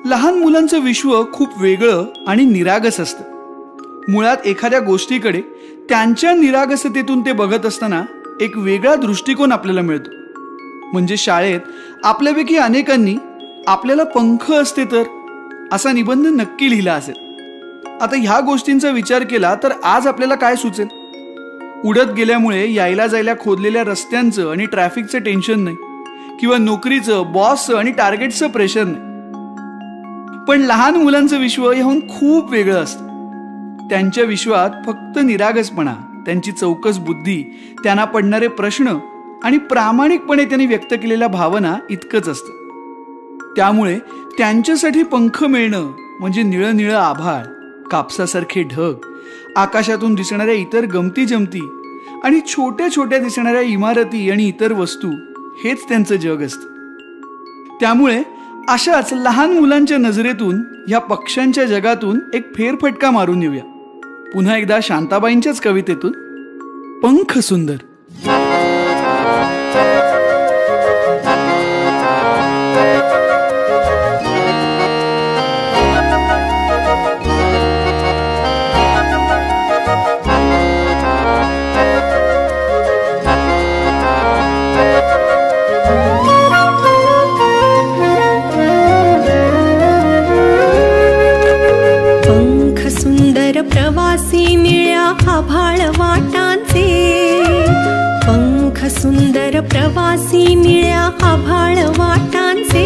लहान मुलांचं विश्व खूप वेगळं आणि निरागस असतं. मुळात एखाद्या गोष्टीकडे त्यांच्या निरागसतेतून ते बघत असताना एक वेगळा दृष्टिकोन आपल्याला मिळतो. म्हणजे शाळेत आपल्यापैकी अनेकांनी आपल्याला पंख असते तर असा निबंध नक्की लिहिला असेल. आता ह्या गोष्टींचा विचार केला तर आज आपल्याला काय सुचेल? उडत गेल्यामुळे यायला जायला खोदलेल्या रस्त्यांचं आणि ट्रॅफिकचं टेन्शन नाही, किंवा नोकरीचं, बॉसचं आणि टार्गेटचं प्रेशर नाही. पण लहान मुलांचं विश्व याहून खूप वेगळं असतं. त्यांच्या विश्वात फक्त निरागसपणा, त्यांची चौकस बुद्धी, त्यांना पडणारे प्रश्न आणि प्रामाणिकपणे त्यांनी व्यक्त केलेल्या भावना इतकंच असतं. त्यामुळे त्यांच्यासाठी पंख मिळणं म्हणजे निळं निळं आभाळ, कापसासारखे ढग, आकाशातून दिसणाऱ्या इतर गमती जमती आणि छोट्या छोट्या दिसणाऱ्या इमारती आणि इतर वस्तू हेच त्यांचं जग असतं. त्यामुळे अशाच लहान मुलांच्या नजरेतून या पक्ष्यांच्या जगातून एक फेरफटका मारून येऊया. पुन्हा एकदा शांताबाईंच्याच कवितेतून, पंख सुंदर. प्रवासी निळ्या आभाळ वाटांचे, पंख सुंदर प्रवासी निळ्या आभाळ वाटांचे,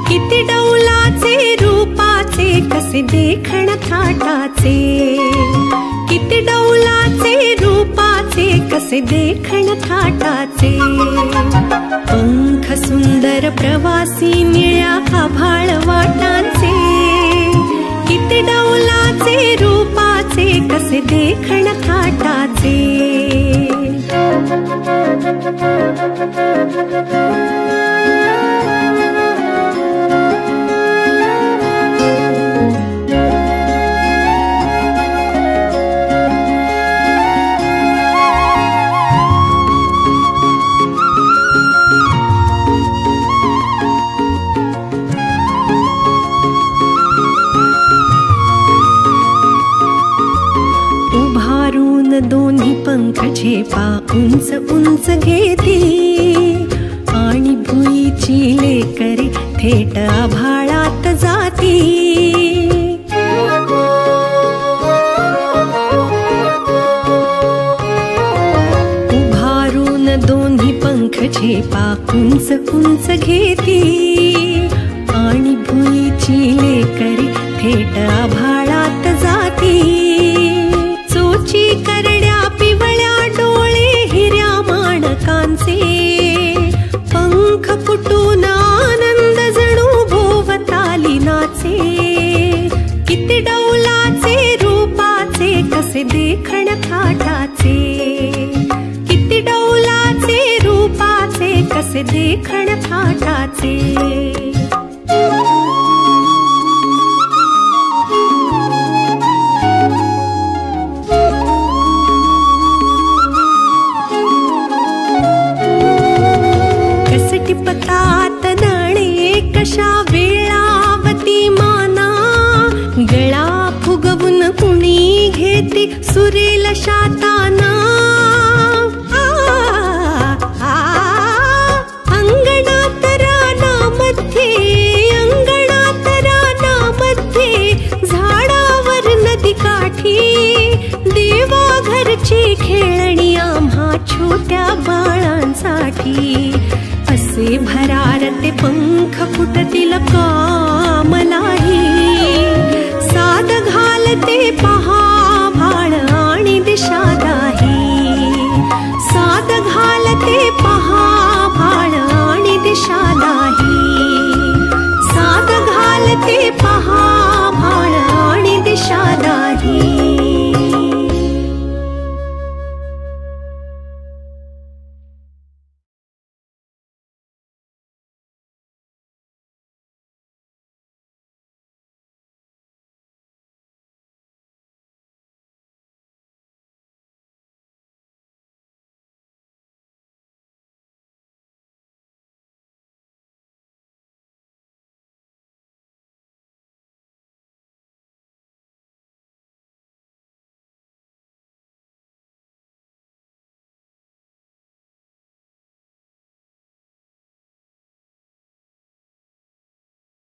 किती डौलाचे रूपाचे कसे देखण थाटाचे, किती डौलाचे रूपाचे कसे देखण थाटाचे, पंख सुंदर प्रवासी निळ्या आभाळ वाटांचे, किती डौलाचे रूपाचे कसे देखण थाटाचे. दोन्ही पंख झेपा उंच उंच घेती आणि भुईची लेकरे थेट आभाळात जाती. उभारून दोन्ही पंख झेपा उंच उंच घेती आणि भुईची लेकरे थेट आभाळात जाती. चोची करड्या पिवळ्या डोळे हिऱ्या माणकांचे, पंख फुटून आनंद जणू भोवताली नाचे, किती डौलाचे रूपाचे कसे देखण थाटाचे, किती डौलाचे रूपाचे कसे देखण थाटाचे. टिपतात नळे कशा वेळावती माना, गळा फुगवून कुणी घेती सुरेल शाताना. अंगणात रानामध्ये, अंगणात रानामध्ये, झाडावर नदी काठी, देवा घरची खेळणी आम्हा छोट्या बाळांसाठी.